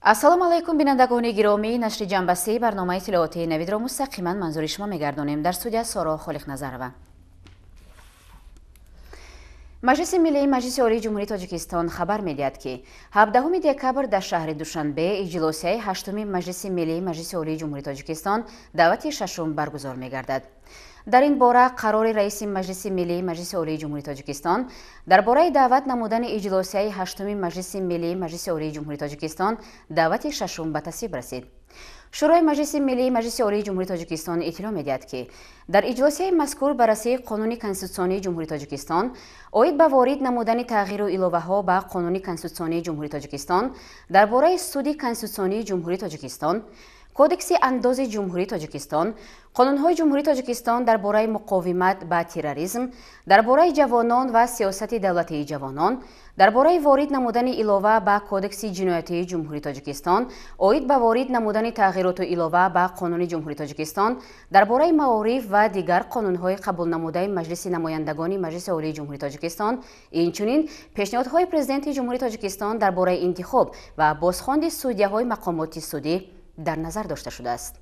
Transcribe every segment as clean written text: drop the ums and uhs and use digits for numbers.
ассалому алайкум бинандагони гиромӣ, нашри ҷанбастии барномаи иттилоотии навидро мустақиман манзури шумо мегардонем. Дар студия Соро Холиқназарова. маҷлиси миллии маҷлиси олии ҷумҳурии тоҷикистон хабар медиҳад ки 17 декабр дар шаҳри душанбе иҷлосияи 8-уми маҷлиси миллии маҷлиси олии ҷумҳурии тоҷикистон давати шашум баргузор мегардад. дар ин бора қарори раиси маҷлиси миллии маҷлиси олии ҷумҳурии тоҷикистон дар бораи даъват намудани иҷлосияи 8-уми маҷлиси миллии маҷлиси олии ҷумҳурии тоҷикистон давати шашум ба тасвиб расид. шӯрои маҷлиси миллии маҷлиси олии ҷумҳурии тоҷикистон иттилоъ медиҳад ки дар иҷлосияи мазкур баррасии қонуни конститутсионии ҷумҳурии тоҷикистон оид ба ворид намудани тағйиру иловаҳо ба қонуни конститутсионии ҷумҳурии тоҷикистон дар бораи суди конститутсионии ҷумҳурии тоҷикистон, кодекси андози ҷумҳурии тоҷикистон, қонунҳои ҷумҳурии тоҷикистон дар бораи муқовимат ба терроризм, дар бораи ҷавонон ва сиёсати давлатии ҷавонон, дар бораи ворид намудани илова ба кодекси ҷиноятии ҷумҳурии тоҷикистон, оид ба ворид намудани тағйироту илова ба қонуни ҷумҳурии тоҷикистон, дар бораи маориф ва дигар қонунҳои қабулнамудаи маҷлиси намояндагони маҷлиси олии ҷумҳурии тоҷикистон, инчунин пешниҳодҳои президенти ҷумҳурии тоҷикистон дар бораи интихоб ва бозхонди судяҳои мақомоти судӣ дар назар дошта шудааст.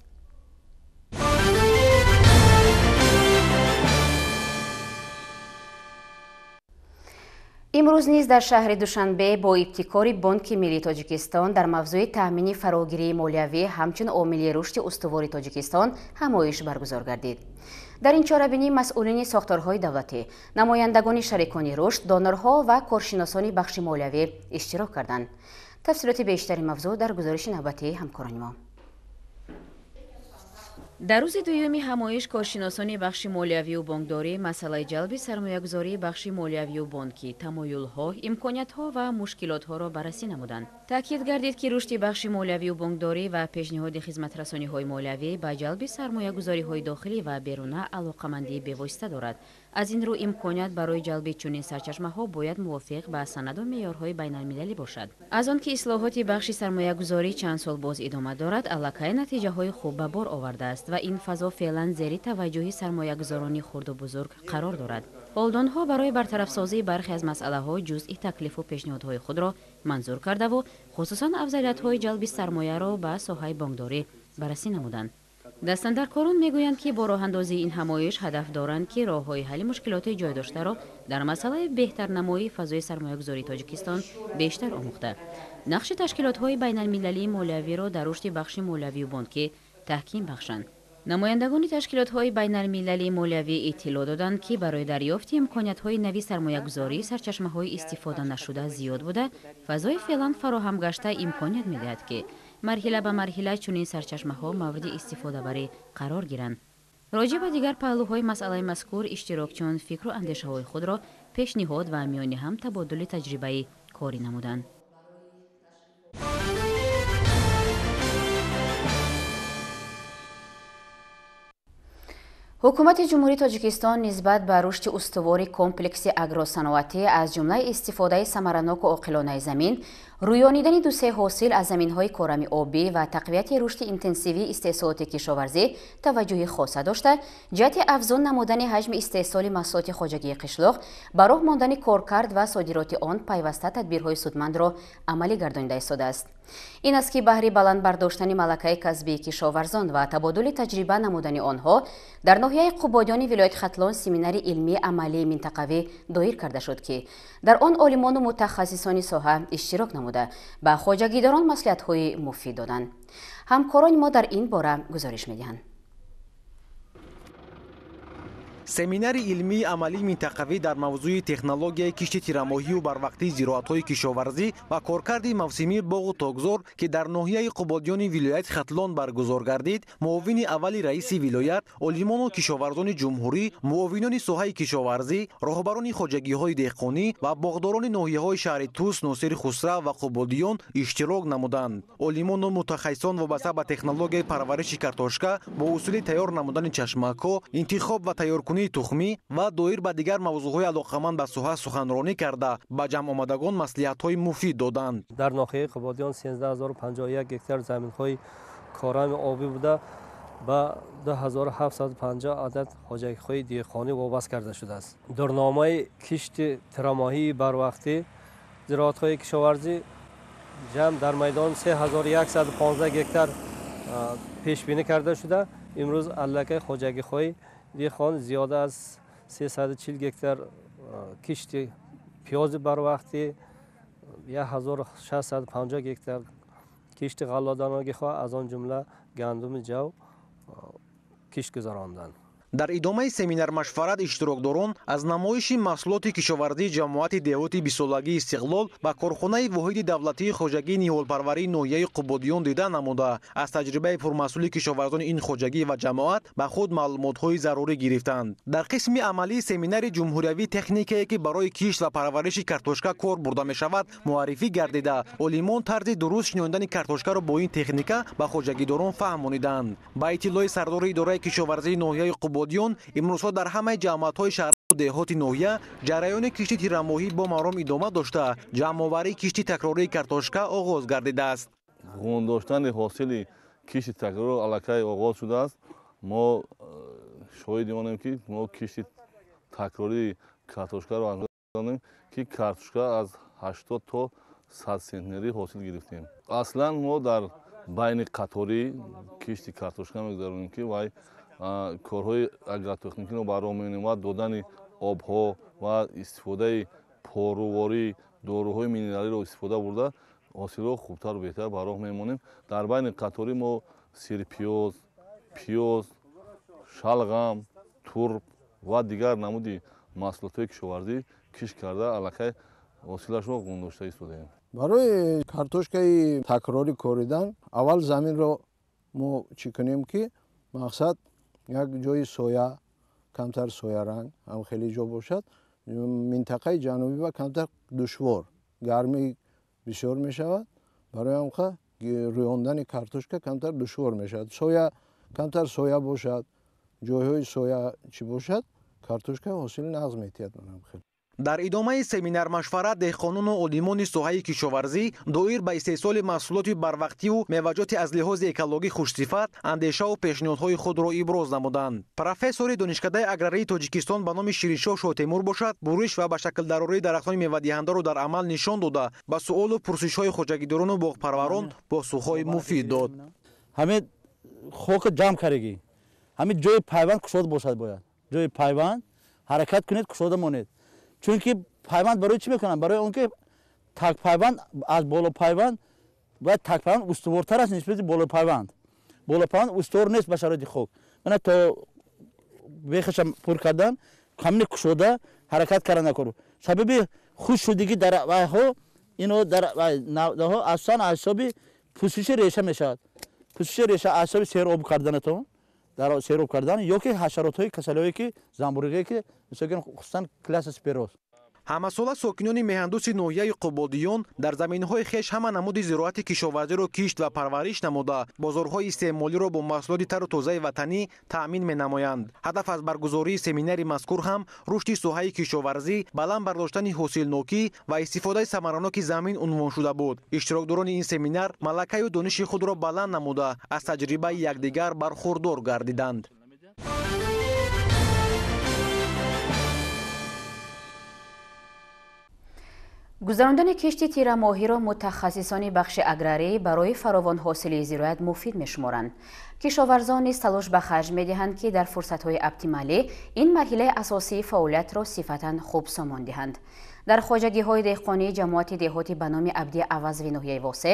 имрӯз низ дар шаҳри душанбе бо ибтикори Бонки Миллии Тоҷикистон дар мавзӯи таъмини фарогирии молиявӣ ҳамчун омили рушди устувори Тоҷикистон ҳамоиш баргузор гардид. дар ин чорабинӣ масъулини сохторҳои давлатӣ, намояндагони шарикони рушд, донорҳо ва коршиносони бахши молиявӣ иштирок карданд. тафсилоти бештари мавзӯъ дар гузориши навбатии ҳамкорони мо. дар рӯзи дуюми ҳамоиш коршиносони бахши молиявию бонкдорӣ масъалаи ҷалби сармоягузории бахши молиявию бонкӣ, тамоюлҳо, имкониятҳо ва мушкилотҳоро баррасӣ намуданд. таъкид гардид ки рушди бахши молиявию бонкдорӣ ва пешниҳоди хизматрасониҳои молиявӣ ба ҷалби сармоягузориҳои дохилӣ ва беруна алоқамандӣ бевосита дорад. аз ин рӯ имконият барои ҷалби чунин сарчашмаҳо бояд мувофиқ ба санаду меъёрҳои байналмилалӣ бошад. аз он ки ислоҳоти бахши сармоягузорӣ чанд сол боз идома дорад, аллакай натиҷаҳои хуб ба бор овардааст ва ин фазо феълан зери таваҷҷӯҳи сармоягузорони хурду бузург қарор дорад. ҳолдонҳо барои бартарафсозии бархе аз масъалаҳо ҷузъи таклифу пешниҳодҳои худро манзур кардаву хусусан афзалиятҳои ҷалби сармояро ба соҳаи бонкдорӣ баррасӣ намуданд. дастандаркорон мегӯянд ки бо роҳандозии ин ҳамоиш ҳадаф доранд ки роҳҳои ҳалли мушкилоти ҷойдоштаро дар масъалаи беҳтарнамоии фазои сармоягузории Тоҷикистон бештар омӯхта, нақши ташкилотҳои байналмилалии молиявиро дар рушди бахши молиявию бонкӣ таҳким бахшанд. намояндагони ташкилотҳои байналмилалии молиявӣ иттилоъ доданд ки барои дарёфти имкониятҳои нави сармоягузорӣ сарчашмаҳои истифоданашуда зиёд буда, фазои феълан фароҳам гашта имконият медиҳад ки марҳила ба марҳила чунин сарчашмаҳо мавриди истифодабарӣ қарор гиранд. роҷи ба дигар паҳлӯҳои масъалаи мазкур иштирокчиён фикру андешаҳои худро пешниҳод ва миёни ҳам табодули таҷрибаи корӣ намуданд. ҳукумати ҷумҳурии Тоҷикистон нисбат ба рушди устувори комплекси агросаноатӣ аз ҷумлаи истифодаи самараноку оқилонаи замин, рӯёнидани дусеҳ ҳосил аз заминҳои корами обӣ ва тақвияти рушди интенсивии истеҳсолоти кишоварзӣ таваҷҷӯҳи хоса дошта, ҷиҳати афзун намудани ҳаҷми истеҳсоли маҳсулоти хоҷагии қишлоқ, ба роҳ мондани коркард ва содироти он пайваста тадбирҳои судмандро амалӣ гардонида истодааст. ин аст ки баҳри баланд бардоштани малакаи касбии кишоварзон ва табодули таҷриба намудани онҳо дар ноҳияи Қубодиёни вилояти Хатлон семинари илмии амалии минтақавӣ доир карда шуд ки дар он олимону мутахассисони соҳа иштирок намуда ба хоҷагидорон маслиҳатҳои муфид доданд. ҳамкорони мо дар ин бора гузориш медиҳанд. семинари илмии амалии минтақавӣ дар мавзӯи технологияи кишти тирамоҳию барвақтии зироатҳои кишоварзӣ ва коркарди мавсимии боғу тогзор ки дар ноҳияи Қубодиёни вилояти Хатлон баргузор гардид, муовини аввали раиси вилоят, олимону кишоварзони ҷумҳурӣ, муовинони соҳаи кишоварзӣ, роҳбарони хоҷагиҳои деҳқонӣ ва боғдорони ноҳияҳои шаҳри Тус, Носири Хусрав ва Қубодиён иштирок намуданд. олимону мутахассисон вобаста ба технологияи парвариши картошка бо усули тайёр намудани чашмакҳо, интихоб ва тайёркунии тухмӣ ва доир ба дигар мавзӯъҳои алоқаманд ба соҳа суханронӣ карда ба ҷамъомадагон маслиҳатҳои муфид доданд. дар ноҳияи Қубодиён 13051 гектар заминҳои корами обӣ буда ба 2750 адад хоҷагиҳои деҳқонӣ вобаста карда шудааст. дурномаи кишти тирамоҳии барвақтӣ зироатҳои кишоварзӣ جمع در میدان 3115 گکتار پیش بینی کرده شده. امروز علاقه خوجگی خوی دیخان زیاده از 340 گکتار کشتی پیاز بر وقتی 1650 گکتار کشتی غلادانگی خواه از آن جمله گندم جو کشت گذراندند. дар идомаи семинар машварат иштирокдорон аз намоиши маҳсулоти кишоварзии ҷамоати деҳоти бисолагии Истиқлол ба корхонаи воҳиди давлатии хоҷагии ниҳолпарварии ноҳияи Қубодиён дида намуда, аз таҷрибаи пурмасъули кишоварзони ин хоҷагӣ ва ҷамоат ба худ маълумотҳои зарурӣ гирифтанд. дар қисми амалии семинари ҷумҳуриявӣ техникае ки барои кишт ва парвариши картошка кор бурда мешавад муаррифӣ гардида, олимон тарзи дуруст шиноидани картошкаро бо ин техника ба хоҷагидорон фаҳмониданд. ба иттилои сардори идораи кишоварзии ноҳияи Қубодиён, имрӯзҳо дар ҳамаи ҷамоатҳои шаҳру деҳоти ноҳия ҷараёни кишти тирамоҳӣ бо маром идома дошта, ҷамъоварии кишти такрории картошка оғоз гардидааст. доштани ҳосили кишти такрор аллакай оғоз шудааст. мо шоҳиди онем ки мо кишти такрории картошкаро анҷом ки картошка аз 80 то 100 центнерӣ ҳосил гирифтем. аслан мо дар байни қаторӣ кишти картошка мегузаронем ки вай корҳои агротехникиро ба роҳ меонем ва додани обҳо ва истифодаи порувори доруҳои минералиро истифода бурда ҳосилро хубтару беҳтар ба роҳ мемонем. дар байни қаторӣ мо сирпиёз, пиёз, шалғам, турб ва дигар намуди маҳсулотҳои кишоварзӣ кишт карда аллакай ҳосилашро ғундошта истодаем. барои картошкаи такрорӣ коридан аввал заминро мо чӣ кунем ки мақсад як ҷои соя, камтар сояранг ҳам хеле ҷо бошад. минтақаи ҷанубӣ ва камтар душвор гармӣ бисёр мешавад. барои ҳамқа рӯёндани картошка камтар душвор мешавад. соя камтар соя бошад, ҷойҳои соя чӣ бошад, картошка ҳосили нағз метиҳад. дар идомаи семинар машварат деҳқонону олимони соҳаи кишоварзӣ доир ба истеҳсоли маҳсулоти барвақтиву меваҷоти аз лиҳози экологӣ хушсифат андешаву пешниҳодҳои худро иброз намуданд. профессори донишкадаи аграрии Тоҷикистон ба номи Шириншоҳ Шотемур бошад, буриш ва ба шаклдарории дарахтони мевадиҳандаро дар амал нишон дода, ба суолу пурсишҳои хоҷагидорону боғпарварон посухҳои муфид дод. ҳамин хока ҷамъ кардагӣ, ҳамин ҷои пайванд кушод бошад, бояд ҷои пайванд ҳаракат кунед, кушода монед. чунки пайванд барои чӣ мекунанд? барои он ки такпайванд аз болопайванд бояд такпайванд устувортар аст нисбати болопайванд. болопайванд устувор нест ба шароити хок. мана то бехаша пур кардан камни кушода ҳаракат карда накору. сабаби хуш шудагӣ дар вайҳо ино дар навдаҳо асосан аз ҳисоби пӯсиши реша мешавад. пӯсиши реша аз ҳисоби сероб карданатон дар сероб кардан ё ки ҳашаротҳои касалие ки замбурғие ки мисолан хусусан класса спирос. ҳамасола сокинони меҳандӯси ноҳияи Қубодиён дар заминҳои хеш ҳама намуди зироати кишоварзиро кишт ва парвариш намуда, бозорҳои истеъмолиро бо маҳсулоти тару тозаи ватанӣ таъмин менамоянд. ҳадаф аз баргузории семинари мазкур ҳам рушди соҳаи кишоварзӣ, баланд бардоштани ҳосилнокӣ ва истифодаи самараноки замин унвон шуда буд. иштирокдорони ин семинар малакаю дониши худро баланд намуда, аз таҷрибаи якдигар бархурдор гардиданд. гузарондани кишти тирамоҳиро мутахассисони бахши аграрӣ барои фаровонҳосилии зироят муфид мешуморанд. кишоварзон низ талош ба харҷ медиҳанд ки дар фурсатҳои оптималӣ ин марҳилаи асосии фаъолиятро сифатан хуб сомон диҳанд. дар хоҷагиҳои деҳқонии ҷамоати деҳотӣ ба номи Абди Авазви ноҳияи Восе,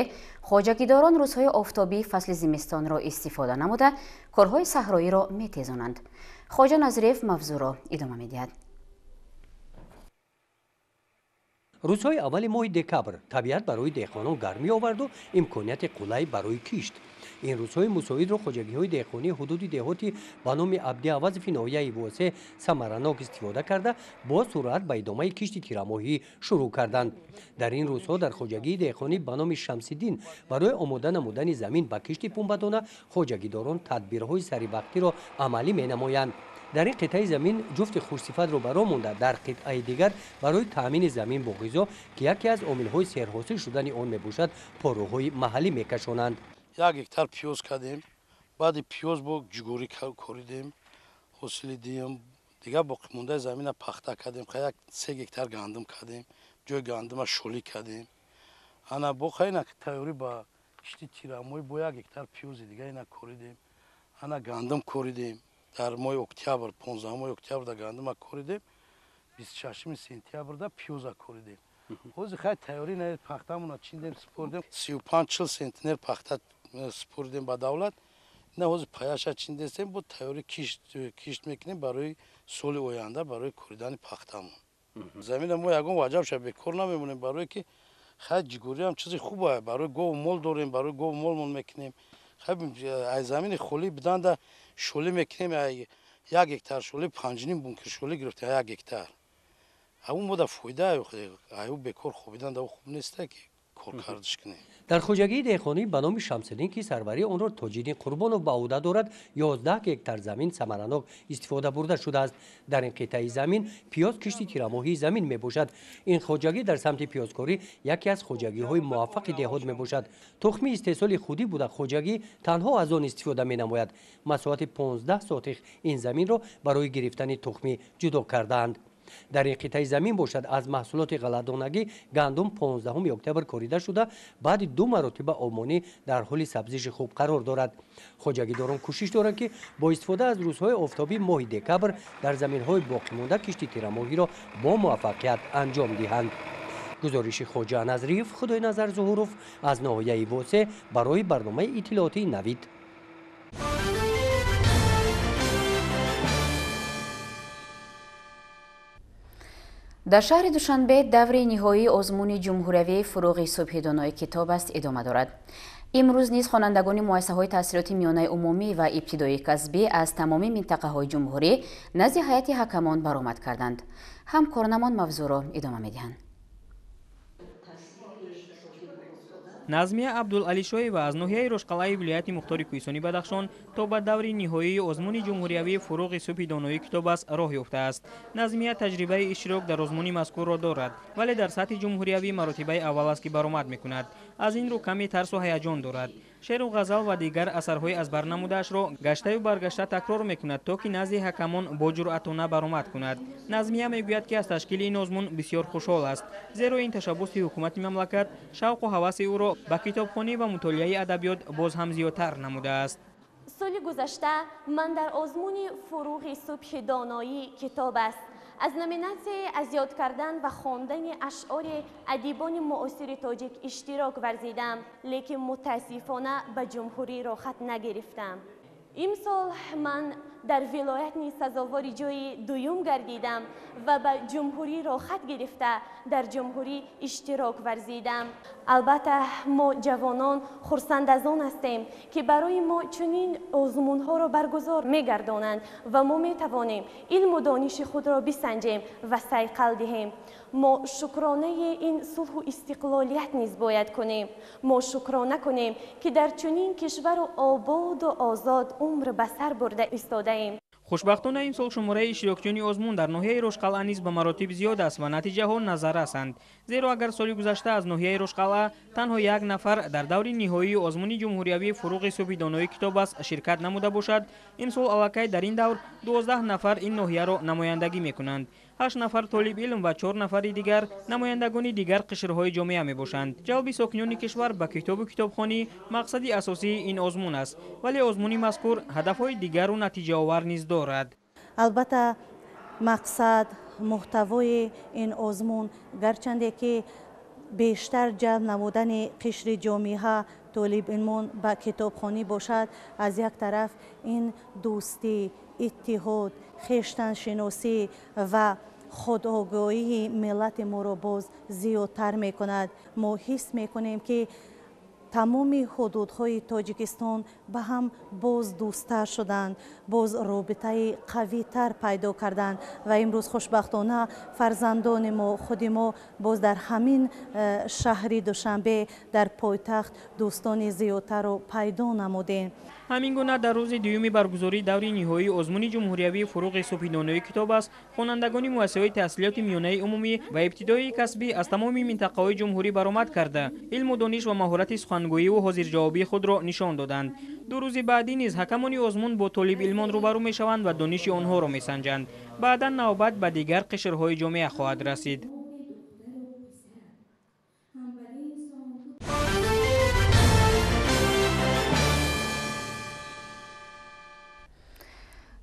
хоҷагидорон рӯзҳои офтобии фасли зимистонро истифода намуда, корҳои саҳроиро метезонанд. хоҷа Назирев мавзӯъро идома медиҳад. рӯзҳои аввали моҳи декабр табиат барои деҳқонон гармӣ оварду имконияти қулай барои кишт. ин рӯзҳои мусоидро хоҷагиҳои деҳқонии ҳудуди деҳоти ба номи Абди Авазви ноҳияи Восе самаранок истифода карда бо суръат ба идомаи кишти тирамоҳӣ шурӯъ карданд. дар ин рӯзҳо дар хоҷагии деҳқонӣ ба номи Шамсиддин барои омода намудани замин ба кишти пунбадона хоҷагидорон тадбирҳои саривақтиро амалӣ менамоянд. дар ин қитъаи замин ҷуфти хушсифатро ба роҳ монда дар қитъаи дигар барои таъмини замин бо ғизо ки яке аз омилҳои серҳосил шудани он мебошад порӯҳои маҳаллӣ мекашонанд. 1 гектар пиёз кардем, баъди пиёз бо ҷугурӣ коридем, ҳосили дидем, дигар боқимондаи замина пахта кардем, 3 гектар гандум кардем, ҷои гандума шолӣ кардем, ана боқа ина тайёрӣ ба кишти тирамоӣ бо 1 гектар пиёзи дига ина коридем. ана гандум коридем дар моҳи октябр 15 октябр да гандума коридем 26 сентябр да пиёза коридем. ҳозир хай тайёрӣ на пахтамона чиндем супордем 35-40 сентнер пахта супордем ба давлат. ина ҳозир паяша чиндестем бо тайёрӣ кишт мекунем барои соли оянда барои коридани пахтамон. замина мо ягон ваҷабша бекор намемонем барое ки хай ҷигуриам чизи хубе барои гову мол дорем барои гову молмон мекунем. хай ай замини холӣ биданда шолӣ мекунем 1 гектар шолӣ 5 бункер шолӣ гирифтем 1 гектар. ҳамун бода фоида аю бекор хобидан да хуб неста ки кор кардиш кунем. дар хоҷагии деҳқонӣ ба номи Шамсиддин ки сарварии онро Тоҷиддин Қурбонов ба ӯҳда дорад 11 гектар замин самаранок истифода бурда шудааст. дар ин қитъаи замин пиёз кишти тирамоҳии замин мебошад. ин хоҷагӣ дар самти пиёзкорӣ яке аз хоҷагиҳои муваффақи деҳот мебошад. тухми истеҳсоли худӣ буда хоҷагӣ танҳо аз он истифода менамояд. масоҳати 15 сотих ин заминро барои гирифтани тухмӣ ҷудо кардаанд. дар ин қитъаи замин бошад аз маҳсулоти ғалладонагӣ гандум 15 октябр корида шуда баъди 2 маротиба обмонӣ дар ҳоли сабзиши хуб қарор дорад. хоҷагидорон кӯшиш доранд ки бо истифода аз рӯзҳои офтобии моҳи декабр дар заминҳои боқимонда кишти тирамоҳиро бо муваффақият анҷом диҳанд. гузориши хоҷа Назриев, Худойназар Зуҳуров аз ноҳияи Восе барои барномаи иттилоотии Навид. дар шаҳри Душанбе даври ниҳоии озмуни ҷумҳуриявии фуруғи субҳи донои китоб аст идома дорад. имрӯз низ хонандагони муассисаҳои таҳсилоти миёнаи умумӣ ва ибтидоии касбӣ аз тамоми минтақаҳои ҷумҳурӣ назди ҳайати ҳакамон баромад карданд. ҳамкорнамон мавзӯъро идома медиҳанд. назмия Абдулалишоева аз ноҳияи Рошқалъаи вилояти Мухтори Кӯҳисони Бадахшон то ба даври ниҳоии озмуни ҷумҳуриявии фуруғи субҳи донои китоб аст роҳ ёфтааст. Назмия таҷрибаи иштирок дар озмуни мазкурро дорад, вале дар сатҳи ҷумҳуриявӣ маротибаи аввал аст ки баромад мекунад. аз ин рӯ каме тарсу ҳаяҷон дорад. шеъру ғазал ва дигар асарҳои азбар намудаашро гаштаю баргашта такрор мекунад, то ки назди ҳакамон бо ҷуръатона баромад кунад. Назмия мегӯяд ки аз ташкили ин озмун бисёр хушҳол аст, зеро ин ташаббуси ҳукумати мамлакат шавқу ҳаваси ӯро ба китобхонӣ ва мутолиаи адабиёт боз ҳам зиёдтар намудааст. соли гузашта ман дар озмуни фуруғи субҳи доноӣ китоб аст аз номинатсияи аз ёд кардан ва хондани ашъори адибони муосири тоҷик иштирок варзидам, лекин мутаассифона ба ҷумҳурӣ рохат нагирифтам. имсол ман дар вилоят низ сазовори ҷои дуюм гардидам ва ба ҷумҳурӣ рохат гирифта дар ҷумҳурӣ иштирок варзидам. албатта мо ҷавонон хурсанд аз он ҳастем ки барои мо чунин озмунҳоро баргузор мегардонанд ва мо метавонем илму дониши худро бисанҷем ва сайқал диҳем. мо шукронаи ин сулҳу истиқлолият низ бояд кунем. мо шукрона кунем ки дар чунин кишвару ободу озод умр ба сар бурда истодаем. хушбахтона имсол шумораи иштирокчиёни озмун дар ноҳияи Рошқалъа низ ба маротиб зиёд аст ва натиҷаҳо назаррасанд. зеро агар соли гузашта аз ноҳияи Рошқалъа танҳо 1 нафар дар даври ниҳоии озмуни ҷумҳуриявии фуруғи субҳи донои китоб аст ширкат намуда бошад, имсол аллакай дар ин давр 12 нафар ин ноҳияро намояндагӣ мекунанд. 8 нафар толиб илм ва 4 нафари дигар намояндагони дигар қишрҳои ҷомеа мебошанд. ҷалби сокинони кишвар ба китобу китобхонӣ мақсади асосии ин озмун аст, вале озмуни мазкур ҳадафҳои дигару натиҷаовар низ дорад. албатта мақсад муҳтавои ин озмун гарчанде ки бештар ҷалб намудани қишри ҷомеа толиб илмон ба китобхонӣ бошад, аз як тараф ин дӯстӣ, иттиҳод, хештаншиносӣ ва худогоҳии миллати моро боз зиёдтар мекунад. мо ҳис мекунем ки тамоми ҳудудҳои тоҷикистон ба ҳам боз дӯсттар шуданд, боз робитаи қавитар пайдо карданд ва имрӯз хушбахтона фарзандони мо худи мо боз дар ҳамин шаҳри Душанбе дар пойтахт дӯстони зиёдтарро пайдо намудем. ҳамин гуна дар рӯзи дуюми баргузории даври ниҳоии озмуни ҷумҳуриявии фуруғи субҳи донои китоб аст хонандагони муассисаҳои таҳсилоти миёнаи умумӣ ва ибтидоии касбӣ аз тамоми минтақаҳои ҷумҳурӣ баромад карда илму дониш ва маҳорати сухангӯиву ҳозирҷавобии худро нишон доданд. 2 рӯзи баъдӣ низ ҳакамони озмун бо толибилмон рӯбарӯ мешаванд ва дониши онҳоро месанҷанд. баъдан навбат ба дигар қишрҳои ҷомеа хоҳад расид.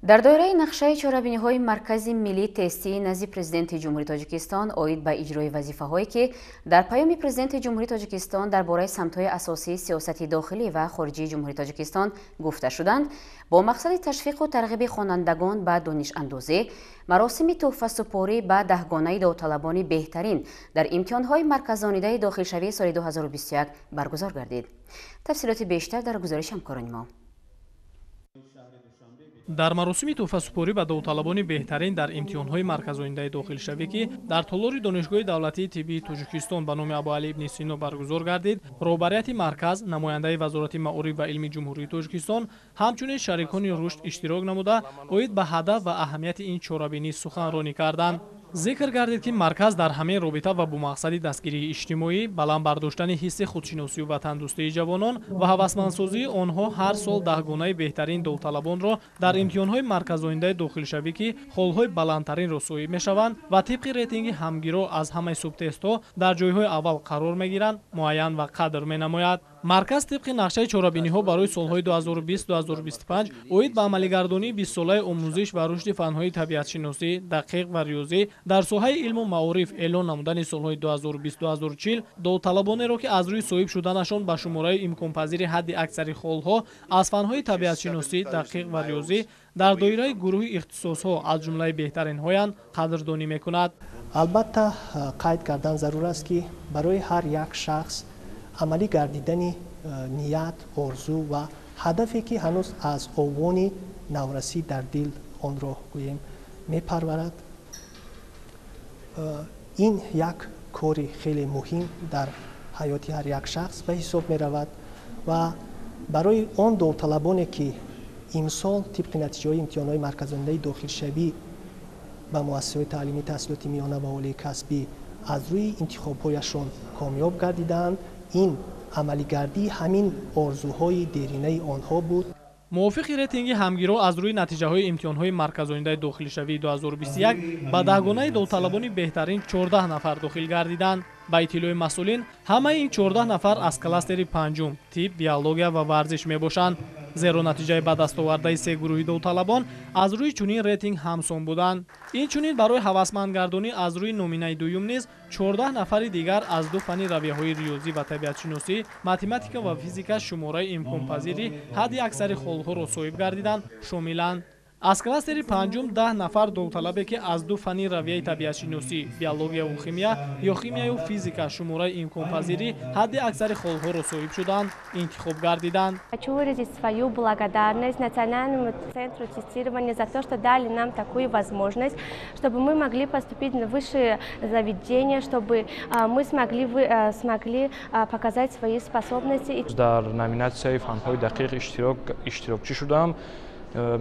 дар доираи нақшаи чорабиниҳои маркази миллии тестии назди президенти ҷумҳурии тоҷикистон оид ба иҷрои вазифаҳое ки дар паёми президенти ҷумҳурии тоҷикистон дар бораи самтҳои асосии сиёсати дохилӣ ва хориҷии ҷумҳурии тоҷикистон гуфта шуданд, бо мақсади ташвиқу тарғиби хонандагон ба донишандозӣ маросими тӯҳфасупорӣ ба даҳгонаи довталабони беҳтарин дар имтиҳонҳои марказонидаи дохилшавии соли 2021 баргузор гардид. тафсилоти бештар дар гузориши ҳамкорони мо. дар маросими тӯҳфасупорӣ ба довталабони беҳтарин дар имтиҳонҳои марказонидаи дохилшавӣ ки дар толори донишгоҳи давлатии тиббии тоҷикистон ба номи Абуалӣ ибн Сино баргузор гардид, роҳбарияти марказ, намояндаи вазорати маориф ва илми ҷумҳурии тоҷикистон ҳамчунин шарикони рушд иштирок намуда оид ба ҳадаф ва аҳамияти ин чорабинӣ суханронӣ карданд. зикр гардид ки марказ дар ҳамаи робита ва бо мақсади дастгирии иҷтимоӣ, баланд бардоштани ҳисси худшиносию ва тандурустии ҷавонон ва ҳавасмандсозии онҳо ҳар сол даҳгонаи беҳтарин довталабонро дар имтиҳонҳои марказонидаи дохилшавӣ ки холҳои баландтаринро соҳиб мешаванд ва тибқи рейтинги ҳамгиро аз ҳамаи субтестҳо дар ҷойҳои аввал қарор мегиранд, муайян ва қадр менамояд. марказ тибқи нақшаи чорабиниҳо барои солҳои 2020-2025 оид ба амалигардонии 20-солаи омӯзиш ва рушди фанҳои табиатшиносӣ, дақиқ ва риёзӣ дар соҳаи илму маориф эълон намудани солҳои 2020-2040 довталабонеро ки аз рӯи соҳиб шуданашон ба шумораи имконпазири ҳадди аксари холҳо аз фанҳои табиатшиносӣ, дақиқ ва риёзӣ дар доираи гурӯҳи ихтисосҳо аз ҷумлаи беҳтаринҳоянд қадрдонӣ мекунад. албатта қайд кардан зарур аст ки барои ҳар як шахс амалӣ гардидани ният, орзу ва ҳадафе ки ҳанӯз аз овони наврасӣ дар дил онро гӯем мепарварад, ин як кори хеле муҳим дар ҳаёти ҳар як шахс ба ҳисоб меравад ва барои он довталабоне ки имсол тибқи натиҷаҳои имтиҳонҳои марказонидаи дохилшавӣ ба муассисаҳои таълимии таҳсилоти миёна ва олии касбӣ аз рӯи интихобҳояшон камёб гардиданд, ин амалигардии ҳамин орзуҳои деринаи онҳо буд. мувофиқи рейтинги ҳамгиро аз рӯи натиҷаҳои имтиҳонҳои марказонидаи дохилшавии 2021 ба даҳгонаи довталабони беҳтарин 14 нафар дохил гардиданд. ба иттилои масъулин, ҳамаи ин 14 нафар аз кластери панҷум тиб, биология ва варзиш мебошанд. зеро натиҷаи ба дастовардаи се гурӯҳи довталабон аз рӯи чунин рейтинг ҳамсон буданд. инчунин барои ҳавасмандгардонӣ аз рӯи номинаи дуюм низ 14 нафари дигар аз ду фани равияҳои риёзӣ ва табиатшиносӣ, математика ва физика шумораи имконпазири ҳадди аксари холҳоро соҳиб гардиданд, шомиланд. аз кластери панҷум 10 нафар довталабе ки аз ду фани равияи табиатшиносӣ, биологияву химия ё химияю физика шумораи имконпазирӣ ҳадди аксари холҳоро соҳиб шуданд, интихоб гардиданд. Хочу выразить свою благодарность Национальному центру тестирования за то, что дали нам такую возможность, чтобы мы могли поступить на высшие заведения, чтобы мы смогли показать свои способности. дар номинатсияи фанҳои дақиқ иштирокчӣ шудам.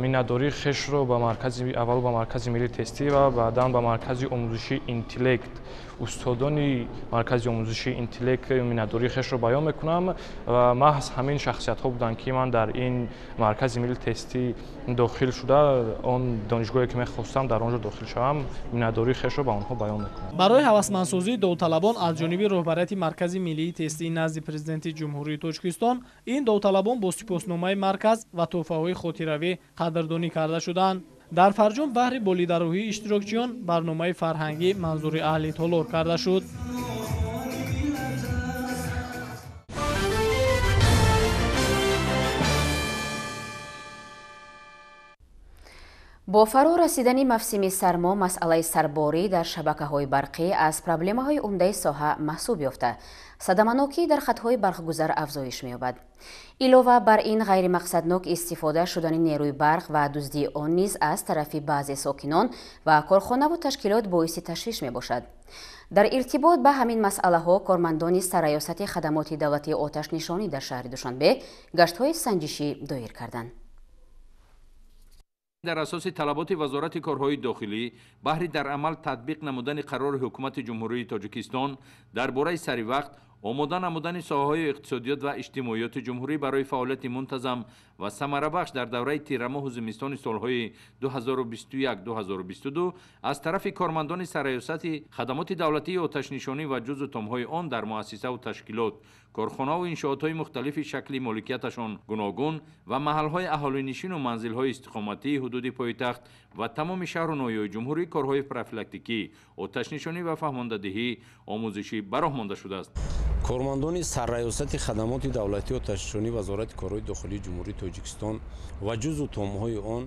миннатдории хешро ба маркази аввал ба маркази миллии тестӣ ва баъдан ба маркази омӯзишии интеллект, устодони маркази омӯзишии интеллект миннатдории хешро баён мекунам ва маҳз ҳамин шахсиятҳо буданд ки ман дар ин маркази миллии тестӣ дохил шуда он донишгоҳе ки мехостам дар онҷо дохил шавам, миннатдории хешро ба онҳо баён мекунам. барои ҳавасмандсозии довталабон аз ҷониби роҳбарияти маркази миллии тестии назди президенти ҷумҳурии тоҷикистон ин довталабон бо сипосномаи марказ ва тӯҳфаҳои хотиравӣ қадрдонӣ карда шуданд. дар фарҷом баҳри болидароҳии иштирокчиён барномаи фарҳангӣ манзури аҳли толор карда шуд. бо фаро расидани мавсими сармо, масъалаи сарборӣ дар шабакаҳои барқӣ аз проблемаҳои умдаи соҳа маҳсуб ёфта, садаманокӣ дар хатҳои барқгузар афзоиш меёбад. илова бар ин ғайримақсаднок истифода шудани нерӯи барқ ва дуздии он низ аз тарафи баъзе сокинон ва корхонаву ташкилот боиси ташвиш мебошад. дар иртибот ба ҳамин масъалаҳо кормандони сарраёсати хадамоти давлатии оташнишонӣ дар шаҳри Душанбе гаштҳои санҷишӣ доир карданд. дар асоси талаботи вазорати корҳои дохилӣ баҳри дар амал татбиқ намудани қарори ҳукумати ҷумҳурии тоҷикистон дар бораи саривақт омода намудани соҳаҳои иқтисодиёт ва иҷтимоиёти ҷумҳурӣ барои фаъолияти мунтазам ва самарабахш дар давраи тирамоҳу зимистони солҳои 2021-2022 аз тарафи кормандони сарраёсати хадамоти давлатии оташнишонӣ ва ҷузу томҳои он дар муассисаву ташкилот, корхонаву иншоотҳои мухталифи шакли моликияташон гуногун ва маҳалҳои аҳолинишину манзилҳои истиқоматии ҳудуди пойтахт ва тамоми шаҳру ноҳияҳои ҷумҳурӣ корҳои профилактикӣ, оташнишонӣ ва фаҳмондадиҳӣ омӯзишӣ ба роҳ монда шудааст. кормандони сарраёсати хадамоти давлатии оташнишонӣ вазорати корҳои дохилии ҷумҳурии тоҷикистон ва ҷузу томҳои он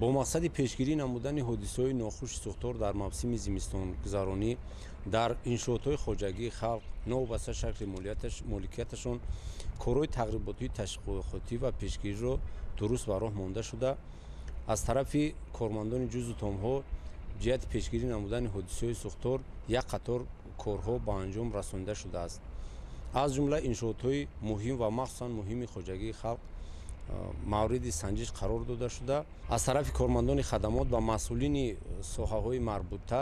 бо мақсади пешгирӣ намудани ҳодисаҳои нохуши сӯхтор дар мавсими зимистонгузаронӣ дар иншоотҳои хоҷагии халқ новобаста шакли моликияташон корҳои тағриботии ташвиқотӣ ва пешгириро дуруст ба роҳ монда шуда аз тарафи кормандони ҷузу томҳо ҷиҳати пешгирӣ намудани ҳодисаҳои сӯхтор як қатор корҳо ба анҷом расонида шудааст. аз ҷумла иншоотҳои муҳим ва махсусан муҳими хоҷагии халқ мавриди санҷиш қарор дода шуда аз тарафи кормандони хадамот ва масъулини соҳаҳои марбута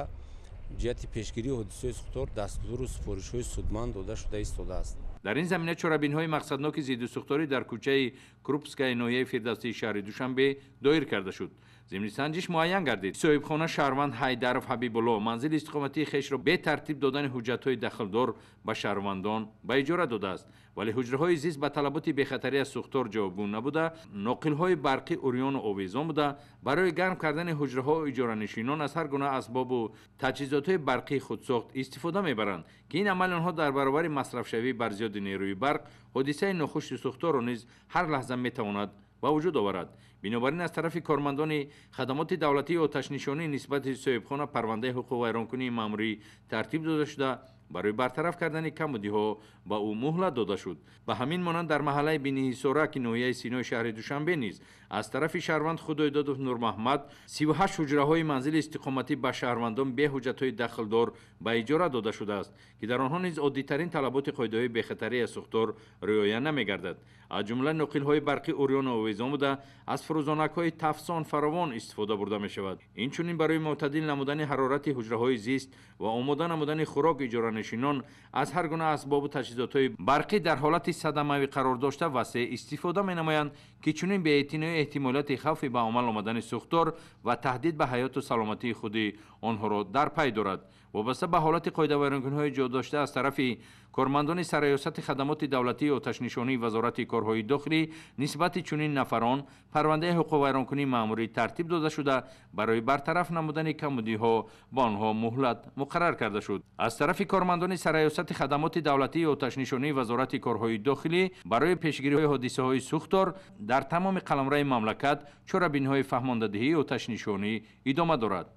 ҷиҳати пешгирии ҳодисаҳои сӯхтор дастуру супоришҳои судманд дода шуда истодааст. дар ин замина чорабинҳои мақсадноки зиддусӯхторӣ дар кӯчаи крупскаи ноҳияи фирдавсии шаҳри душанбе доир карда шуд. зимни санҷиш муайян гардид соҳибхона шаҳрванд ҳайдаров ҳабибулло манзили истиқоматии хешро бетартиб додани ҳуҷҷатҳои дахлдор ба шаҳрвандон ба иҷора додааст, вале ҳуҷраҳои зист ба талаботи бехатарӣ аз сӯхтор ҷавобгӯ набуда, ноқилҳои барқӣ урёну овезон буда, барои гарм кардани ҳуҷраҳои иҷоранишинон аз ҳар гуна асбобу таҷҳизотҳои барқии худсохт истифода мебаранд, ки ин амал онҳо дар баробари масрафшавӣ бар зиёди нерӯи барқ ҳодисаи нохуши сӯхторро низ ҳар лаҳза метавонад ба вуҷуд оварад. бинобар ин аз тарафи кормандони хадамоти давлатии оташнишонӣ нисбати соҳибхона парвандаи ҳуқуқу вайронкунии маъмурӣ тартиб дода шуда барои бартараф кардани камбудиҳо ба ӯ муҳлат дода шуд. ба ҳамин монанд дар маҳаллаи биниҳисора ки ноҳияи синои шаҳри душанбе низ аз тарафи шаҳрванд худоидодов Нурмаҳмад 38 ҳуҷраҳои манзили истиқоматӣ ба шаҳрвандон бе ҳуҷҷатҳои дахлдор ба иҷора дода шудааст, ки дар онҳо низ оддитарин талаботи қоидаҳои бехатарии аз сӯхтор риоя намегардад. аз ҷумла ноқилҳои барқи урёну овезон буда аз фурӯзонакҳои тафсон фаровон истифода бурда мешавад. инчунин барои мӯътадил намудани ҳарорати ҳуҷраҳои зист ва омода намудани хӯрок иҷоранишинон аз ҳар гуна асбобу таҷҳизотҳои барқӣ дар ҳолати садамавӣ қарор дошта васеъ истифода менамоянд, ки чунин беэътиноӣ эҳтимолияти хавфи ба омал омадани сӯхтор ва таҳдид ба ҳаёту саломатии худи онҳоро дар пай дорад. вобаста ба ҳолати қоидавайронкуниҳои ҷо дошта аз тарафи кормандони сарраёсати хадамоти давлатии оташнишонӣ вазорати корҳои дохилӣ нисбати чунин нафарон парвандаи ҳуқуқвайронкунии маъмурӣ тартиб дода шуда барои бартараф намудани камбудиҳо ба онҳо муҳлат муқаррар карда шуд. аз тарафи кормандони сарраёсати хадамоти давлатии оташнишонӣ вазорати корҳои дохилӣ барои пешгирии ҳодисаҳои сӯхтор дар тамоми қаламраи мамлакат чорабиниҳои фаҳмондадиҳии оташнишонӣ идома дорад.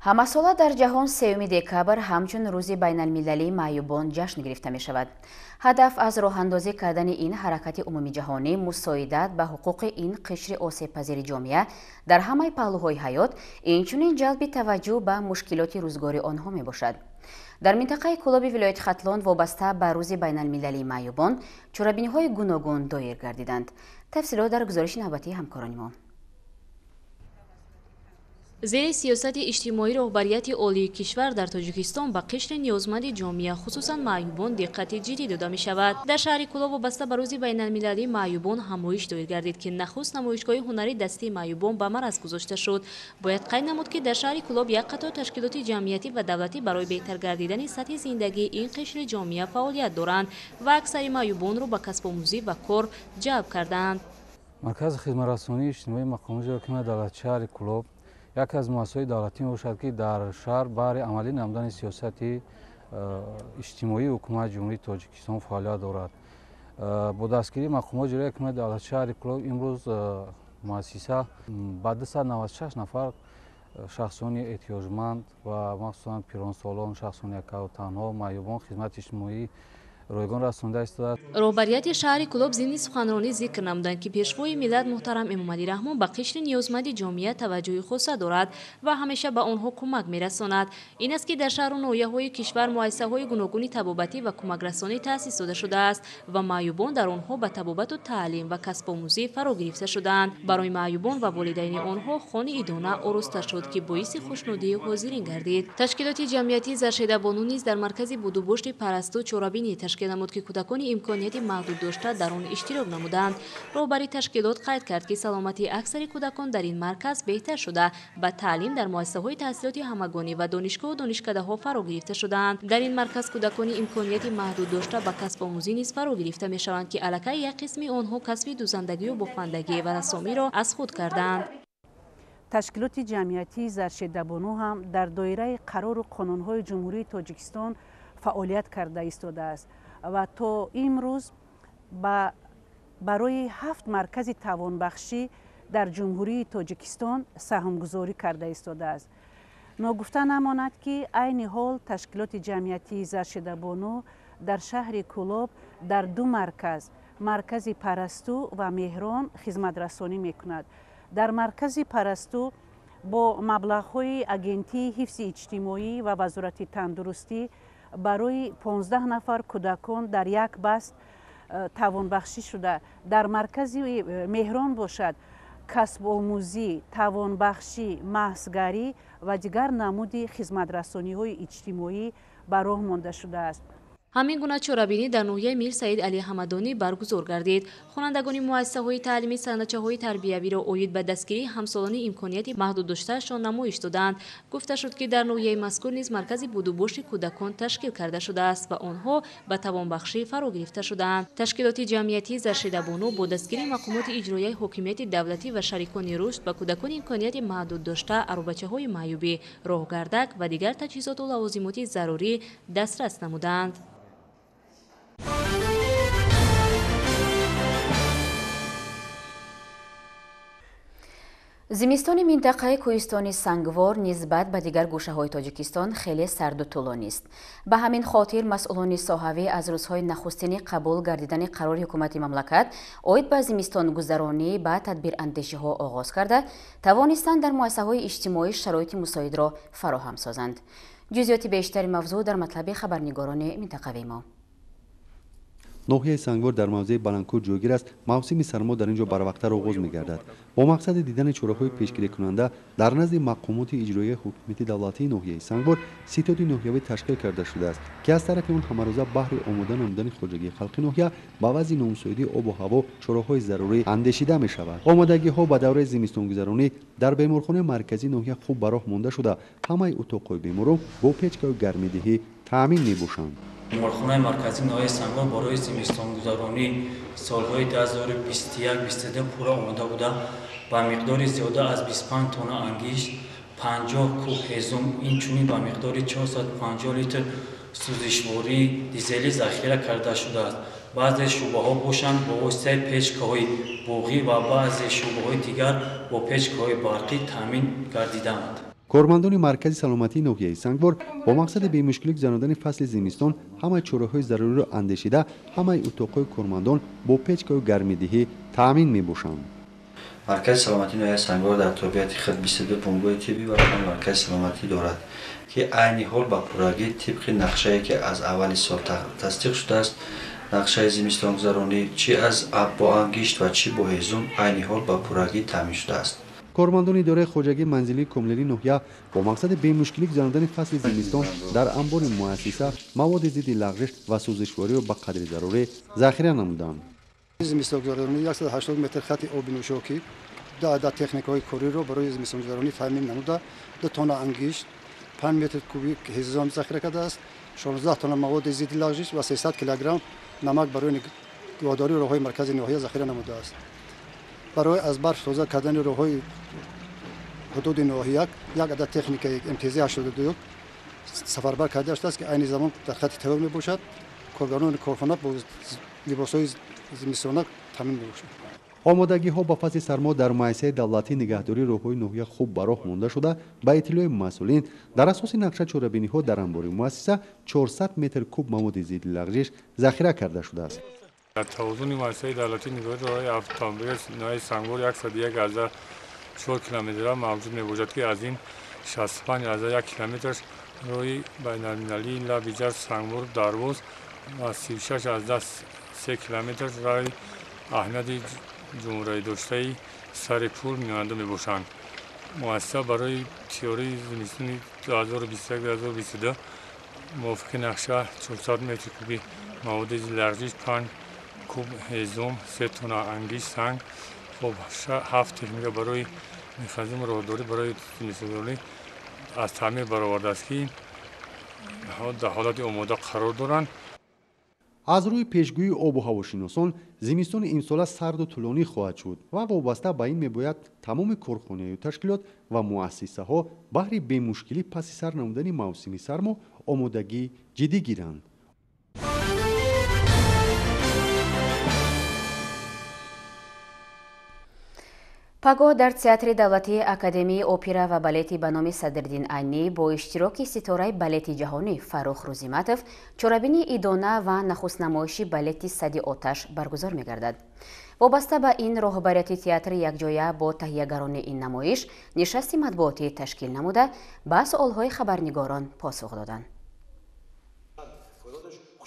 ҳамасола дар ҷаҳон 3 декабр ҳамчун рӯзи байналмилалии маъюбон ҷашн гирифта мешавад. ҳадаф аз роҳандозӣ кардани ин ҳаракати умумии ҷаҳонӣ мусоидат ба ҳуқуқи ин қишри осебпазири ҷомеа дар ҳамаи паҳлӯҳои ҳаёт, инчунин ҷалби таваҷҷӯҳ ба мушкилоти рӯзгори онҳо мебошад. дар минтақаи кӯлоби вилояти хатлон вобаста ба рӯзи байналмилалии маъюбон чорабиниҳои гуногун доир гардиданд. тафсилот дар гузориши навбатии ҳамкорони мо. зери сиёсати иҷтимоии роҳбарияти олии кишвар дар тоҷикистон ба қишри ниёзманди ҷомеа хусусан маъюбон диққати ҷиддӣ дода мешавад. дар шаҳри Кӯлоб вобаста ба рӯзи байналмилалии маъюбон ҳамоиш доир гардид, ки нахуст намоишгоҳи ҳунарии дастии маъюбон ба мараз гузошта шуд. бояд қайд намуд, ки дар шаҳри Кӯлоб як қатор ташкилоти ҷамъиятӣ ва давлатӣ барои беҳтар гардидани сатҳи зиндагии ин қишри ҷомеа фаъолият доранд ва аксари маъюбонро ба касбомӯзӣ ва кор ҷалб карданд. маркази хизматрасонии иҷтимоии мақоми ҳокимияти давлати шаҳри Кӯлоб яке аз муассисаҳои давлатӣ мебошад, ки дар шаҳр баҳри амалӣ намудани сиёсати иҷтимоии ҳукумати ҷумҳурии Тоҷикистон фаъолият дорад. бо дастгирии мақомҳои ҷоёи ҳокимияти давлати шаҳри Кӯлоб имрӯз муассиса ба 296 нафар шахсони эҳтиёҷманд ва махсусан пиронсолон, шахсони якау танҳо, маъюбон, хизмати иҷтимоӣ ройгон расонда истодааст. роҳбарияти шаҳри Кӯлоб зимни суханронӣ зикр намуданд ки пешвои миллат муҳтарам Эмомалӣ Раҳмон ба қишри ниёзманди ҷомеа таваҷҷӯҳи хуса дорад ва ҳамеша ба онҳо кӯмак мерасонад. Ин аст ки дар шаҳру ноҳияҳои кишвар муассисаҳои гуногуни табобатӣ ва кӯмакрасонӣ таъсис дода шудааст ва маъюбон дар онҳо ба табобату таълим ва касбомӯзӣ фаро гирифта шуданд. Барои маъюбон ва волидайни онҳо хони идона ороста шуд ки боиси хушнудии ҳозирин гардид. Ташкилоти ҷамъияти Заршедабону низ дар маркази будубошти Парасту чорабинӣ ташкил намуд ки кӯдакони имконияти маҳдуд дошта дар он иштирок намуданд. роҳбари ташкилот қайд кард ки саломатии аксари кӯдакон дар ин марказ беҳтар шуда ба таълим дар муассисаҳои таҳсилоти ҳамагонӣ ва донишгоҳу донишкадаҳо фаро гирифта шуданд. Дар ин марказ кӯдакони имконияти маҳдуд дошта ба касбомӯзӣ низ фаро гирифта мешаванд ки аллакай як қисми онҳо касби дузандагию бофандагӣ ва рассомиро аз худ карданд. ташкилоти ҷамъиятии Заршедабону ҳам дар доираи қарору қонунҳои ҷумҳурии Тоҷикистон фаъолият карда истодааст ва то имрӯз барои 7 маркази тавонбахшӣ дар ҷумҳурии Тоҷикистон саҳмгузорӣ карда истодааст. ногуфта намонад ки айни ҳол ташкилоти ҷамъиятии Заршедабону дар шаҳри Кӯлоб дар 2 марказ, маркази Парасту ва Меҳрон хизматрасонӣ мекунад. дар маркази Парасту бо маблағҳои агентии ҳифзи иҷтимоӣ ва вазорати тандурустӣ барои 15 нафар кӯдакон дар як баст тавонбахшӣ шуда, дар маркази Меҳрон бошад касбомӯзӣ, тавонбахшӣ, маҳзгарӣ ва дигар намуди хизматрасониҳои иҷтимоӣ ба роҳ монда шудааст. ҳамин гуна чорабинӣ дар ноҳияи Мир Саид Али Ҳамадонӣ баргузор гардид. хонандагони муассисаҳои таълимӣ санадчаҳои тарбиявиро оид ба дастгирии ҳамсолони имконияти маҳдуддоштаашон намоиш доданд. гуфта шуд ки дар ноҳияи мазкур низ маркази будубошти кӯдакон ташкил карда шудааст ва онҳо ба тавонбахшӣ фаро гирифта шуданд. ташкилоти ҷамъиятии Заршедабону бо дастгирии мақомоти иҷроияи ҳокимияти давлатӣ ва шарикони рушд ба кӯдакони имконияти маҳдуддошта, аробачаҳои маъюбӣ, роҳгардак ва дигар таҷҳизоту лавозимоти зарурӣ дастрас намуданд. зимистони минтақаи кӯҳистони Сангвор нисбат ба дигар гӯшаҳои Тоҷикистон хеле сарду тӯлонист. ба ҳамин хотир масъулони соҳавӣ аз рӯзҳои нахустини қабул гардидани қарори ҳукумати мамлакат оид ба зимистонгузаронӣ ба тадбирандешиҳо оғоз карда, тавонистанд дар муассисаҳои иҷтимоӣ шароити мусоидро фароҳам созанд. ҷузъиёти бештари мавзӯъ дар матлаби хабарнигорони минтақавии мо. ноҳияи Сангвор дар мавзеи Баландкӯҳ ҷойгир аст. мавсими сармо дар ин ҷо барвақттар оғоз мегардад. бо мақсади дидани чораҳои пешгирикунанда дар назди мақомоти иҷроияи ҳокимияти давлатии ноҳияи Сангвор ситоди ноҳиявӣ ташкил карда шудааст, ки аз тарафи он ҳамарӯза баҳри омода намудани хоҷагии халқи ноҳия ба вазъи номусоидии обу ҳаво чораҳои зарурӣ андешида мешавад. омодагиҳо ба давраи зимистонгузаронӣ дар беморхонаи марказии ноҳия хуб ба роҳ монда шуда, ҳамаи утоқҳои беморон бо печкаю гармидиҳӣ таъмин мебошанд. беморхонаи марказии ноҳияи Сангвор барои зимистонгузаронӣ солҳои 2021-22 пурра омода буда, ба миқдори зиёда аз 25 тонна ангишт, 50 куб ҳезум, инчунин ба миқдори 450 литр сӯзишвории дизелӣ захира карда шудааст. баъзе шӯъбаҳо бошанд бо воситаи печкаҳои буғӣ ва баъзе шӯъбаҳои дигар бо печкаҳои барқӣ таъмин гардидаанд. кормандони маркази саломатии ноҳияи Сангвор бо мақсади бемушкилӣ гузаронидани фасли зимистон ҳамаи чораҳои заруриро андешида, ҳамаи утоқҳои кормандон бо печкаю гармидиҳӣ таъмин мебошанд. маркази саломатии ноҳияи Сангвор дар тобиати худ 22 бомбои тиббӣ ва маркази саломатӣ дорад, ки айни ҳол ба пуррагӣ тибқи нақшае ки аз аввали сол тасдиқ шудааст, нақшаи зимистонгузаронӣ чӣ аз бо ангишт ва чӣ бо ҳезум айни ҳол ба пуррагӣ таъмин шудааст. кормандони идораи хоҷагии манзилии комилии ноҳия бо мақсади бемушкилӣ гузаронидани фасли зимистон дар анбори муассиса маводи зидди лағжиш ва сӯзишвориро ба қадри зарурӣ захира намуданд. зимистонгузаронӣ 180 метр хати оби нӯшокӣ, 2 адад техникаҳои кориро барои зимистонгузаронӣ таъмин намуда, 2 тонна ангишт, 5 метр кубик ҳезом захира кардааст, 16 тонна маводи зидди лағжиш ва 300 килограмм намак барои нигоҳдории роҳҳои маркази ноҳия захира намудааст. барои аз барф тоза кардани роҳҳои ҳудуди ноҳия як адад техникаи МТЗ-82 сафарбар карда шудааст, ки айни замон дар хати тавр мебошад. коргарони корхона бо либосҳои зимистона таъмин мебошанд. омодагиҳо ба фасли сармо дар муассисаи давлатии нигаҳдории роҳҳои ноҳия хуб ба роҳ монда шуда, ба иттилои масъулин дар асоси нақша чорабиниҳо дар анбори муассиса 400 метр куб маводи зидди лағжиш захира карда шудааст. дар тавозуни муассисаи давлатии нигаҳдории роҳҳои автомобили ноҳияи Сангор 101,4 километра мавҷуд мебошад, ки аз ин 65,1 километраш роҳи байналмилалии лаби ҷар Сангор дарвоз ва 36,3 километраш роҳи аҳамияти ҷумҳуриядоштаи сари пул меёнанда мебошанд. муассиса барои тиёрии зимистони 2021-2022 мувофиқи нақша 400 метри куби маводи лағжиш, 5 куб ҳезом, 3 тонна ангиш санг, 7 техника барои механизм роҳдорӣ барои зимистонӣ аз таъмир баровардааст, ки дар ҳолати омода қарор доранд. аз рӯи пешгӯии обу ҳавошиносон зимистони имсола сарду тӯлонӣ хоҳад шуд ва вобаста ба ин мебояд тамоми корхонаҳои ташкилот ва муассисаҳо баҳри бемушкилӣ паси сар намудани мавсими сармо омодагӣ ҷиддӣ гиранд. пагоҳ дар театри давлатии академияи опера ва балети ба номи Садриддин Айнӣ бо иштироки ситораи балети ҷаҳонӣ Фаррух Рӯзиматов чорабини идона ва нахустнамоиши балети Сади оташ баргузор мегардад. вобаста ба ин роҳбарияти театри якҷоя бо таҳиягарони ин намоиш нишасти матбуотӣ ташкил намуда ба суолҳои хабарнигорон посух доданд.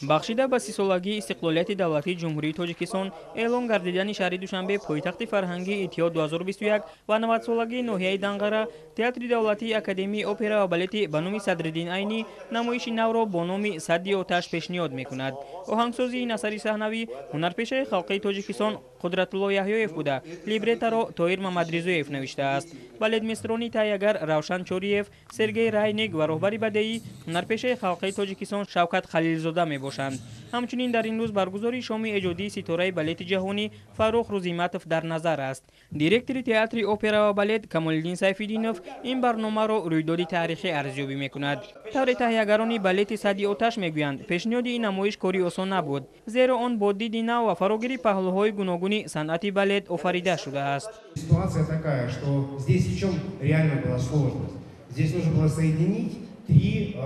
бахшида ба 30-солагии истиқлолияти давлатии ҷумҳурии Тоҷикистон, эълон гардидани шаҳри Душанбе пойтахти фарҳангии Иттиҳод 2021 ва 90-солагии ноҳияи Данғара, театри давлатии академияи опера ва балети ба номи Садриддин Айнӣ намоиши навро бо номи Садди оташ пешниҳод мекунад. оҳангсозии ин асари саҳнавӣ ҳунарпешаи халқии Тоҷикистон Қудратулло Яҳёев буда, либретаро Тоир Мамадризоев навиштааст. балетмистрони таҳиягар Равшан Чориев, Сергей Райник ва роҳбари бадеӣ ҳунарпешаи халқии Тоҷикистон Шавкат Халилзода мебошанд. ҳамчунин дар ин рӯз баргузори шоми эҷодии ситораи балети ҷаҳонӣ Фаррух Рӯзиматов дар назар аст. директори театри опера ва балет Камолиддин Сайфиддинов ин барномаро рӯйдоди таърихӣ арзёбӣ мекунад. тавре таҳиягарони балети Сади оташ мегӯянд, пешниҳоди ин намоиш кори осон набуд, зеро он бо диди нав ва фарогири паҳлӯҳои гуногуни санъати балет офарида шудааст. Ситуация такая, что здесь в чем реально была сложность. Здесь нужно было соединить три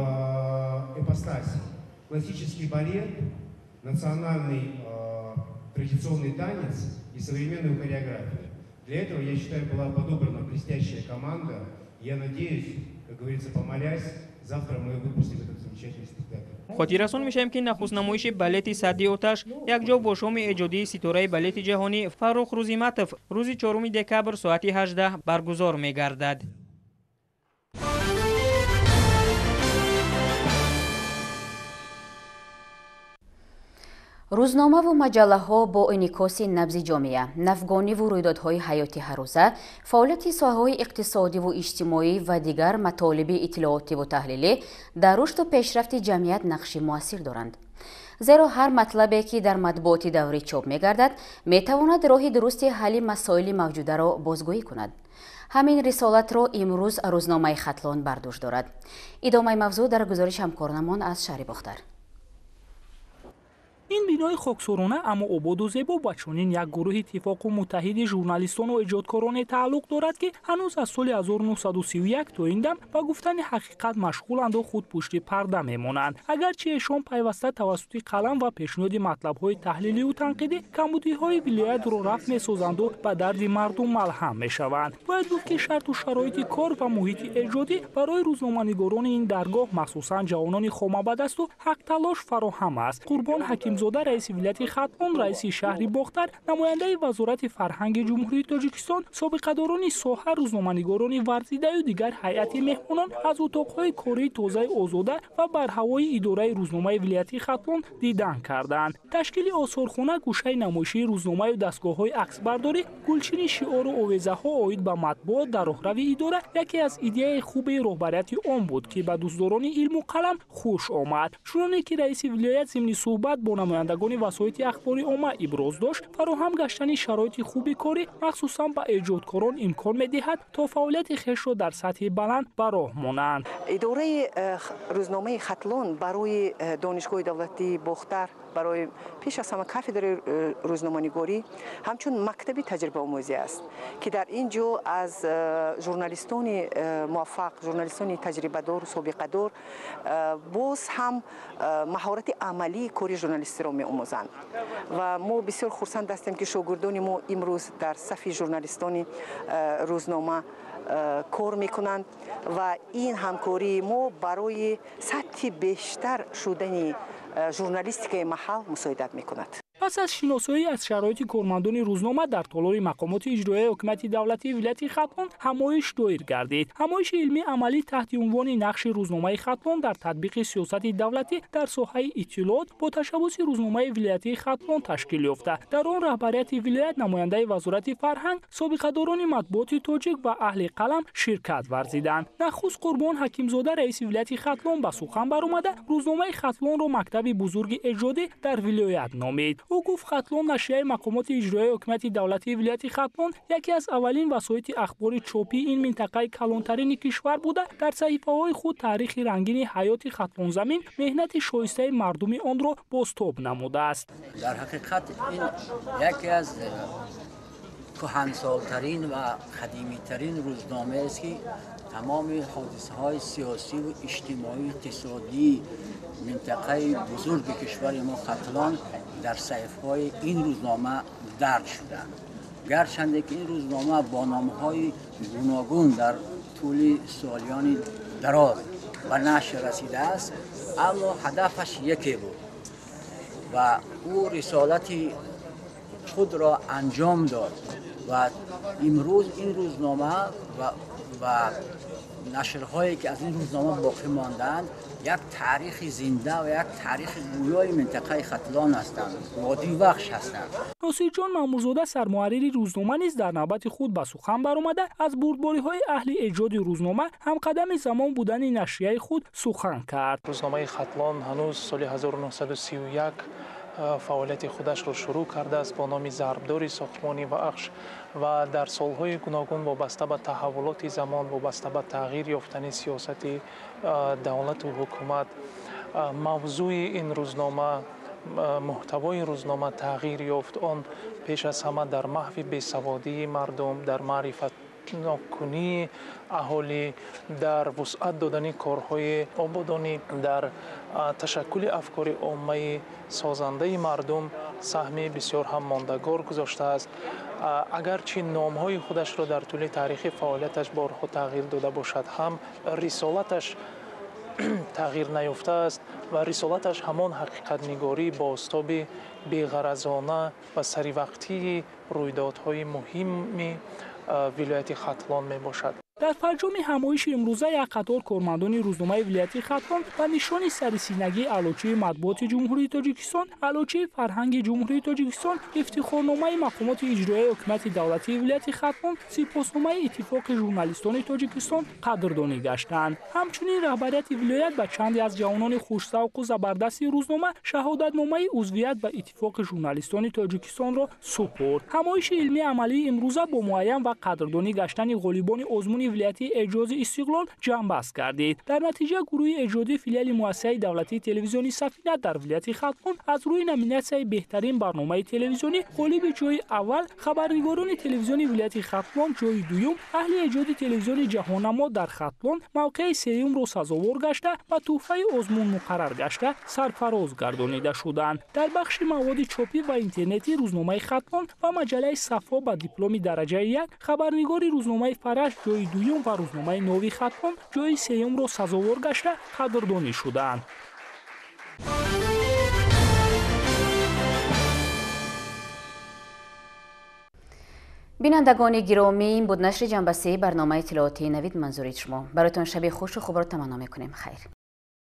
ипостаси. Классический балет, национальный традиционный танец и современную хореографию. Для этого, я считаю, была подобрана блестящая команда. Я надеюсь, как говорится, помолясь, завтра мы выпустим этот замечательный спектакль. хотиррасон мешавем ки нахустнамоиши балети Садди оташ якҷо бо шоми эҷодии ситораи балети ҷаҳонӣ Фаррух Рӯзиматов рӯзи 4 декабр соати 18 баргузор мегардад. рӯзномаву маҷаллаҳо бо инъикоси набзи ҷомеа, навгониву рӯйдодҳои ҳаёти ҳаррӯза, фаъолияти соҳаҳои иқтисодиву иҷтимоӣ ва дигар матолиби иттилоотиву таҳлилӣ дар рушду пешрафти ҷамъият нақши муассир доранд. зеро ҳар матлабе ки дар матбуоти даврӣ чоп мегардад, метавонад роҳи дурусти ҳалли масоили мавҷударо бозгоӣ кунад. ҳамин рисолатро имрӯз рӯзномаи Хатлон бардӯш дорад. идомаи мавзӯъ дар гузориши ҳамкорнамон аз шаҳри Бохтар. ин бинои хоксорона аммо ободу зебо ба чунин як гурӯҳи Иттифоқу Муттаҳиди журналистону эҷодкороне тааллуқ дорад, ки ҳанӯз аз соли 1931 то ин дам ба гуфтани ҳақиқат машғуланду худ пушти парда мемонанд. агарчи эшон пайваста тавассути қалам ва пешниҳоди матлабҳои таҳлилию танқидӣ камбудиҳои вилоятро рафт месозанду ба дарди мардум малҳам мешаванд. бояд гуфт ки шарту шароити кор ва муҳити эҷодӣ барои рӯзноманигорони ин даргоҳ махсусан ҷавонони хомабадасту ҳақталош фароҳам аст. Қурбон Ҳакимзода раиси вилояти Хатлон, раиси шаҳри Бохтар, намояндаи вазорати фарҳанги ҷумҳурии Тоҷикистон, собиқадорони соҳа, рӯзноманигорони варзидаю дигар ҳайати меҳмонон аз утоқҳои кории тозаи Озода ва барҳавои идораи рӯзномаи вилояти Хатлон дидан карданд. ташкили осорхона, гӯшаи намоишии рӯзномаю дастгоҳҳои аксбардорӣ, гулчини шиору овезаҳо оид ба матбуот дар роҳрави идора яке аз идеяи хуби роҳбарияти он буд, ки ба дӯстдорони илму қалам хуш омад. чуноне ки раиси вилоят зимни суҳбат бо намояндагони васоити ахбори омма иброз дошт, фароҳам гаштани шароити хуби корӣ махсусан ба эҷодкорон имкон медиҳад то фаъолияти хешро дар сатҳи баланд ба роҳ монанд. идораи рӯзномаи хатлон барои донишгоҳи давлатии бохтар, барои пеш аз ҳама кафедраи рӯзноманигорӣ ҳамчун мактаби таҷрибаомӯзӣ аст ки дар ин ҷо аз журналистони муваффақ, журналистони таҷрибадор, собиқадор боз ҳам маҳорати амалии кори журналистиро меомӯзанд ва мо бисёр хурсанд ҳастем ки шогирдони мо имрӯз дар сафи журналистони рӯзнома кор мекунанд ва ин ҳамкории мо барои сатҳи бештар шудани журналистикаи маҳал мусоидат мекунад. пас аз шиносоӣ аз шароити кормандони рӯзнома дар толори мақомоти иҷроияи ҳукумати давлатии вилояти Хатлон ҳамоиш доир гардид. ҳамоиши илмӣ амалӣ таҳти унвони нақши рӯзномаи Хатлон дар татбиқи сиёсати давлатӣ дар соҳаи иттилоот бо ташаббуси рӯзномаи вилоятии Хатлон ташкил ёфта. дар он раҳбарияти вилоят, намояндаи вазорати фарҳанг, собиқадорони матбуоти тоҷик ва аҳли қалам ширкат варзиданд. нахуст Қурбон Ҳакимзода раиси вилояти Хатлон ба сухан баромада рӯзномаи Хатлонро мактаби бузурги эҷодӣ дар вилоят номид. ӯ гуфт Хатлон нашрияи мақомоти иҷроияи ҳукумати давлатии вилояти Хатлон яке аз аввалин васоити ахбори чопии ин минтақаи калонтарини кишвар буда дар саҳифаҳои худ таърихи рангини ҳаёти Хатлонзамин, меҳнати шоистаи мардуми онро бозтоб намудааст. дар ҳақиқат ин яке аз кӯҳансолтарин ва қадимитарин рӯзномаест ки тамоми ҳодисаҳои сиёсиву иҷтимоию иқтисодии минтақаи бузурги кишвари мо Хатлон дар саҳифаҳои ин рӯзнома дарҷ шуданд. гарчанде ки ин рӯзнома бо номҳои гуногун дар тӯли солиёни дароз ба нашр расидааст, аммо ҳадафаш яке буд ва ӯ рисолати худро анҷом дод ва имрӯз ин рӯзнома ва нашрҳое ки аз ин рӯзнома боқӣ мондаанд як таърихи зинда ва як таърихи гӯёи минтақаи Хатлон ҳастанд, водивахш ҳастанд. Носирҷон Маъмурзода сармуҳаррири рӯзнома низ дар навбати худ ба сухан баромада аз бурдбориҳои аҳли эҷоди рӯзнома ҳамқадами замон будани нашрияи худ сухан кард. рӯзномаи Хатлон ҳанӯз соли 1931 фаъолияти худашро шурӯъ кардааст бо номи зарбдори сохтмонӣ ва ахш ва дар солҳои гуногун вобаста ба таҳаввулоти замон, вобаста ба тағйир ёфтани сиёсати давлату ҳукумат, мавзӯи ин рӯзнома, муҳтавои рӯзнома тағйир ёфт. Он пеш аз ҳама дар маҳви бесаводии мардум, дар маърифатнокунии аҳолӣ, дар вусъат додани корҳои ободонӣ, дар ташаккули афкори оммаи созандаи мардум саҳми бисёр ҳам мондагор гузоштааст. агарчи номҳои худашро дар тӯли таърихи фаъолияташ борҳо тағйир дода бошад, ҳам рисолаташ тағйир наёфтааст ва рисолаташ ҳамон ҳақиқатнигорӣ бо остоби беғаразона ва саривақтии рӯйдодҳои муҳими вилояти Хатлон мебошад. дар фарҷоми ҳамоиши имрӯза як қатор кормандони рӯзномаи вилояти Хатлон ба нишони сарисинагии аълочии матбуоти ҷумҳурии Тоҷикистон, аълочии фарҳанги ҷумҳурии Тоҷикистон, ифтихорномаи мақомоти иҷроияи ҳукумати давлатии вилояти Хатлон, сипосномаи иттифоқи журналистони Тоҷикистон қадрдонӣ гаштанд. ҳамчунин раҳбарияти вилоят ба чанде аз ҷавонони хушсавқу забардасти рӯзнома шаҳодатномаи узвият ба иттифоқи журналистони Тоҷикистонро супурд. ҳамоиши илмии амалии имрӯза бо муайян ва қадрдонӣ гаштани ғолибони озмуни вилояти эҷози истиқлол ҷамъбаст гардид. дар натиҷа гурӯҳи эҷоди филиали муассисаи давлатии телевизиони Сафина дар вилояти Хатлон аз рӯи номинатсияи беҳтарин барномаи телевизионӣ ғолиби ҷойи аввал, хабарнигорони телевизиони вилояти Хатлон ҷойи дуюм, аҳли эҷоди телевизиони ҷаҳоннамо дар Хатлон мавқеи сеюмро сазовор гашта ва тӯҳфаи озмун муқаррар гашта сарфароз гардонида шуданд. дар бахши маводи чопӣ ва интернети рӯзномаи Хатлон ва маҷалаи Сафо ба дипломи дараҷаи 1, хабарнигори рӯзномаи Фараш ҷойи дуюм ва рӯзномаи Нови Хатлон ҷойи сеюмро сазовор гашта қадрдонӣ шуданд. бинандагони гиромӣ, ин буд нашри ҷанбасии барномаи иттилооти Навид Манзури шумо. баротон шаби хушу хубро таманно мекунем. хайр.